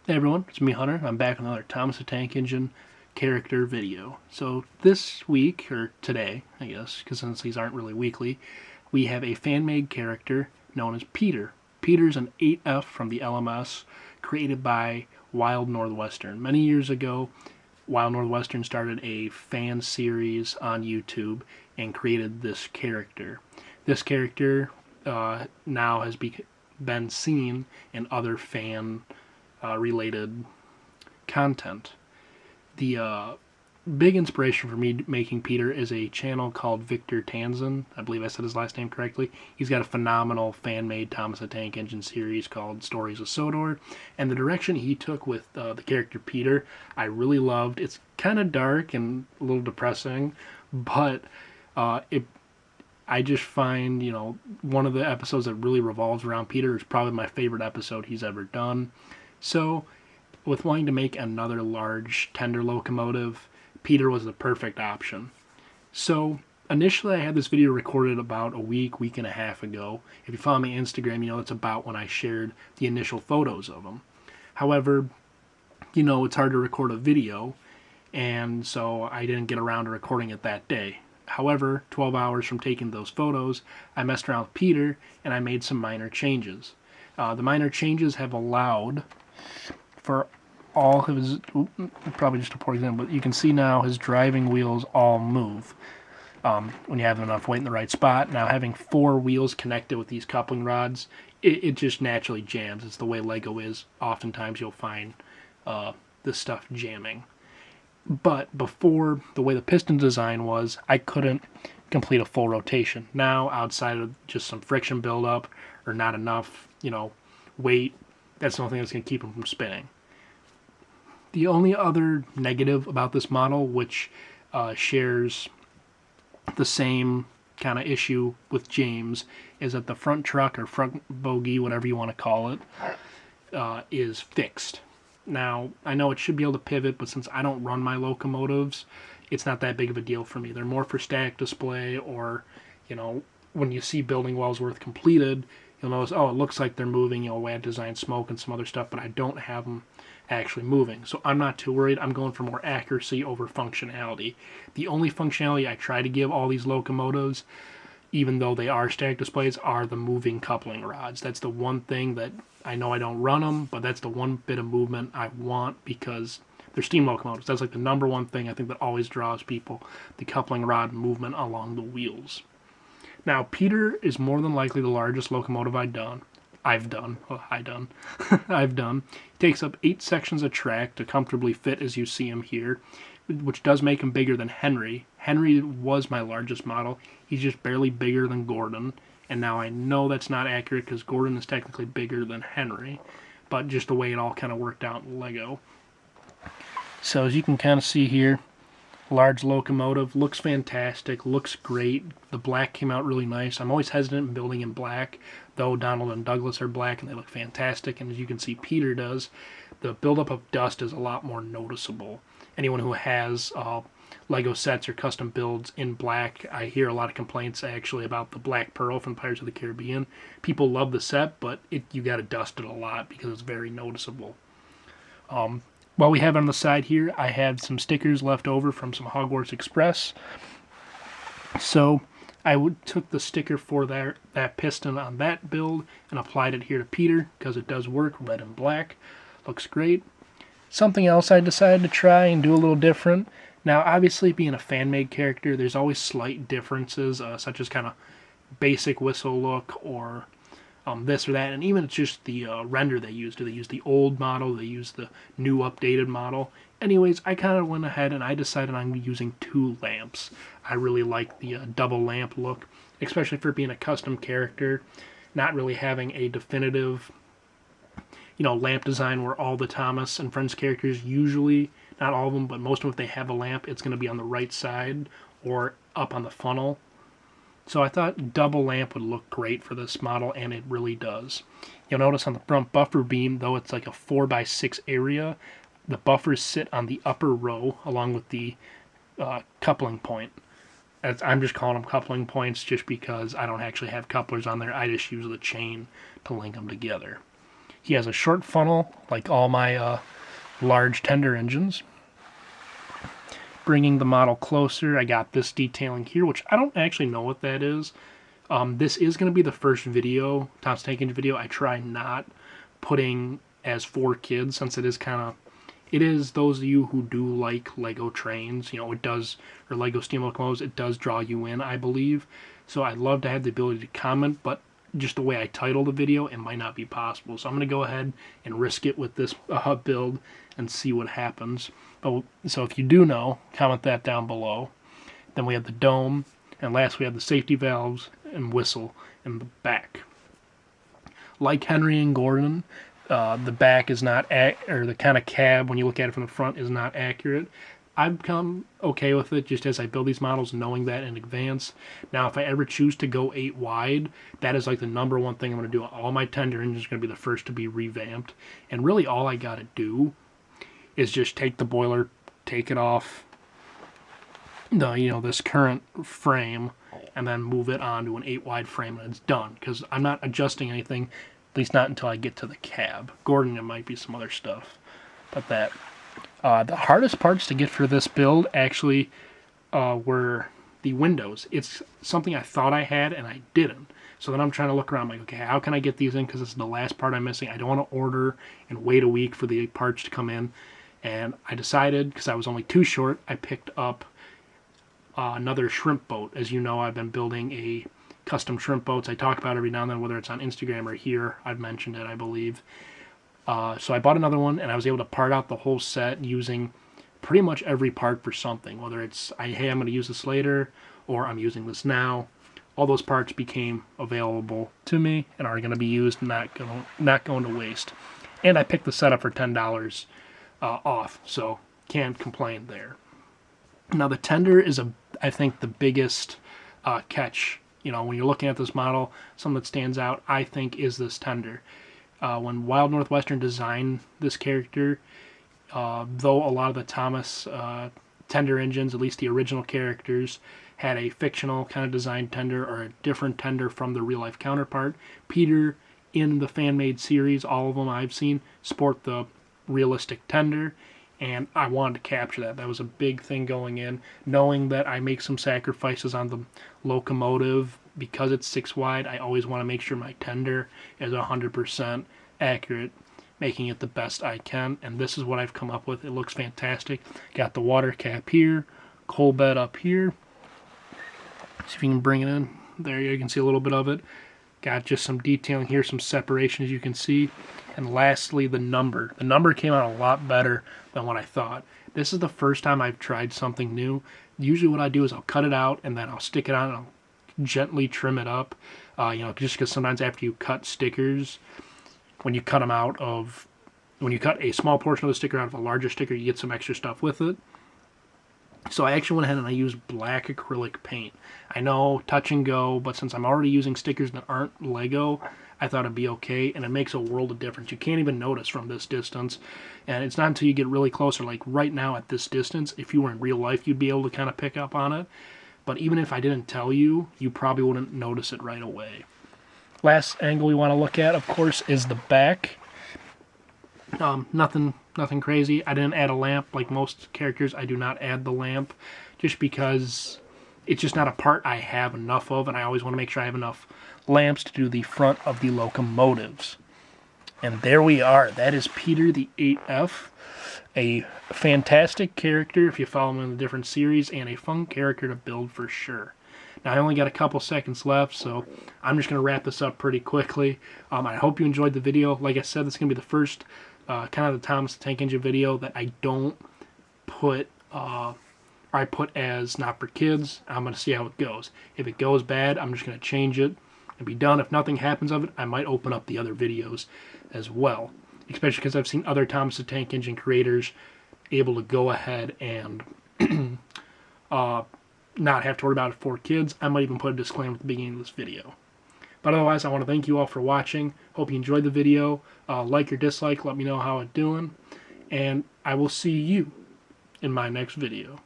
Hey everyone, it's me Hunter. I'm back with another Thomas the Tank Engine character video. So this week, or today, I guess, because since these aren't really weekly, we have a fan-made character known as Peter. Peter's an 8F from the LMS, created by Wild Northwestern. Many years ago, Wild Northwestern started a fan series on YouTube and created this character. This character now has been seen in other fan related content. The big inspiration for me making Peter is a channel called Victor Tanzan. I believe I said his last name correctly. He's got a phenomenal fan-made Thomas the Tank Engine series called Stories of Sodor, and the direction he took with the character Peter, I really loved. It's kind of dark and a little depressing, but I just find, one of the episodes that really revolves around Peter is probably my favorite episode he's ever done. So, with wanting to make another large tender locomotive, Peter was the perfect option. So, initially I had this video recorded about a week and a half ago. If you follow me on Instagram, you know it's about when I shared the initial photos of him. However, it's hard to record a video, and so I didn't get around to recording it that day. However, 12 hours from taking those photos, I messed around with Peter, and I made some minor changes. The minor changes have allowed for all of his, probably just a poor example, but you can see now his driving wheels all move when you have enough weight in the right spot. Now having 4 wheels connected with these coupling rods, it just naturally jams. It's the way Lego is. Oftentimes you'll find this stuff jamming. But before, the way the piston design was, I couldn't complete a full rotation. Now, outside of just some friction buildup or not enough, weight, that's the only thing that's going to keep them from spinning. The only other negative about this model, which shares the same kind of issue with James, is that the front truck or front bogie, whatever you want to call it, is fixed. Now, I know it should be able to pivot, but since I don't run my locomotives, it's not that big of a deal for me. They're more for static display, or, when you see Building Wellsworth completed, you'll notice, it looks like they're moving, WAD Design Smoke and some other stuff, but I don't have them actually moving. So I'm not too worried. I'm going for more accuracy over functionality. The only functionality I try to give all these locomotives, even though they are static displays, are the moving coupling rods. That's the one thing that I know I don't run them, but that's the one bit of movement I want because they're steam locomotives. That's like the number one thing I think that always draws people, the coupling rod movement along the wheels. Now, Peter is more than likely the largest locomotive I've done. He takes up 8 sections of track to comfortably fit as you see him here, which does make him bigger than Henry. Henry was my largest model. He's just barely bigger than Gordon, and now I know that's not accurate because Gordon is technically bigger than Henry, but just the way it all kind of worked out in Lego. So as you can kind of see here, large locomotive, looks fantastic, looks great. The black came out really nice. I'm always hesitant in building in black, though Donald and Douglas are black and they look fantastic, and as you can see Peter does, the buildup of dust is a lot more noticeable. Anyone who has Lego sets or custom builds in black, I hear a lot of complaints actually about the Black Pearl from Pirates of the Caribbean. People love the set, but you got to dust it a lot because it's very noticeable. While we have it on the side here, I had some stickers left over from some Hogwarts Express. So I took the sticker for that piston on that build and applied it here to Peter because it does work, red and black. Looks great. Something else I decided to try and do a little different. Now, obviously, being a fan-made character, there's always slight differences, such as kind of basic whistle look or this or that, and even it's just the render they use. Do they use the old model? Do they use the new updated model? Anyways, I kind of went ahead and I decided I'm using 2 lamps. I really like the double lamp look, especially for being a custom character, not really having a definitive lamp design where all the Thomas and Friends characters usually, not all of them, but most of them, if they have a lamp, it's going to be on the right side or up on the funnel. So I thought double lamp would look great for this model, and it really does. You'll notice on the front buffer beam, though it's like a 4x6 area, the buffers sit on the upper row along with the coupling point. I'm just calling them coupling points just because I don't actually have couplers on there. I just use the chain to link them together. he has a short funnel, like all my large tender engines. Bringing the model closer, I got this detailing here, which I don't actually know what that is. This is going to be the first video, Thomas Tank Engine video, I try not putting as for kids, since it is those of you who do like Lego trains, you know, it does, or Lego steam locomotives, it does draw you in, I believe. So I'd love to have the ability to comment, but just the way I title the video, it might not be possible. So I'm going to go ahead and risk it with this build and see what happens. So if you do know, comment that down below. Then we have the dome, and last we have the safety valves and whistle in the back. Like Henry and Gordon, the back is not, or the kind of cab, when you look at it from the front, is not accurate. I've become okay with it just as I build these models, knowing that in advance. Now, if I ever choose to go 8 wide, that is like the number one thing I'm going to do. All my tender engines are going to be the first to be revamped. And really all I got to do is just take the boiler, take it off this current frame, and then move it onto an 8 wide frame, and it's done. Because I'm not adjusting anything, at least not until I get to the cab. Gordon, it might be some other stuff. But that. The hardest parts to get for this build actually were the windows. It's something I thought I had and I didn't. So then I'm trying to look around, like, okay, how can I get these in? Because it's the last part I'm missing. I don't want to order and wait a week for the parts to come in. And I decided, because I was only too short, I picked up another shrimp boat. As you know, I've been building a custom shrimp boats. I talk about it every now and then, whether it's on Instagram or here. I've mentioned it, I believe. So I bought another one, and I was able to part out the whole set using pretty much every part for something. Whether it's, hey, I'm going to use this later, or I'm using this now. All those parts became available to me and are going to be used, not going to waste. And I picked the setup for $10 off, so can't complain there. Now the tender is, I think, the biggest catch. You know, when you're looking at this model, something that stands out, I think, is this tender. When Wild Northwestern designed this character, though a lot of the Thomas tender engines, at least the original characters, had a fictional kind of designed tender or a different tender from the real-life counterpart, Peter, in the fan-made series, all of them I've seen, sport the realistic tender, and I wanted to capture that. That was a big thing going in, knowing that I make some sacrifices on the locomotive. Because it's 6 wide, I always want to make sure my tender is 100% accurate, making it the best I can, and this is what I've come up with. It looks fantastic. Got the water cap here, coal bed up here. See if you can bring it in. There you can see a little bit of it. Got just some detailing here, some separation, as you can see. And lastly, the number. The number came out a lot better than what I thought. This is the first time I've tried something new. Usually what I do is I'll cut it out, and then I'll stick it on, and I'll gently trim it up, just because sometimes after you cut stickers, when you cut a small portion of the sticker out of a larger sticker, you get some extra stuff with it. So I actually went ahead and I used black acrylic paint. I know, touch and go, but since I'm already using stickers that aren't Lego, I thought it'd be okay, and it makes a world of difference. You can't even notice from this distance, and it's not until you get really closer, like right now at this distance, if you were in real life, you'd be able to kind of pick up on it. But even if I didn't tell you, you probably wouldn't notice it right away. Last angle we want to look at, of course, is the back. Nothing crazy. I didn't add a lamp like most characters. I do not add the lamp just because it's just not a part I have enough of, and I always want to make sure I have enough lamps to do the front of the locomotives. And there we are. That is Peter the 8F. A fantastic character if you follow him in the different series, and a fun character to build for sure. Now, I only got a couple seconds left, so I'm just going to wrap this up pretty quickly. I hope you enjoyed the video. Like I said, this is going to be the first kind of the Thomas the Tank Engine video that I don't put, I put as not for kids. I'm going to see how it goes. If it goes bad, I'm just going to change it and be done. If nothing happens of it, I might open up the other videos as well. Especially because I've seen other Thomas the Tank Engine creators able to go ahead and not have to worry about it for kids. I might even put a disclaimer at the beginning of this video. But otherwise, I want to thank you all for watching. Hope you enjoyed the video. Like or dislike, let me know how it's doing. And I will see you in my next video.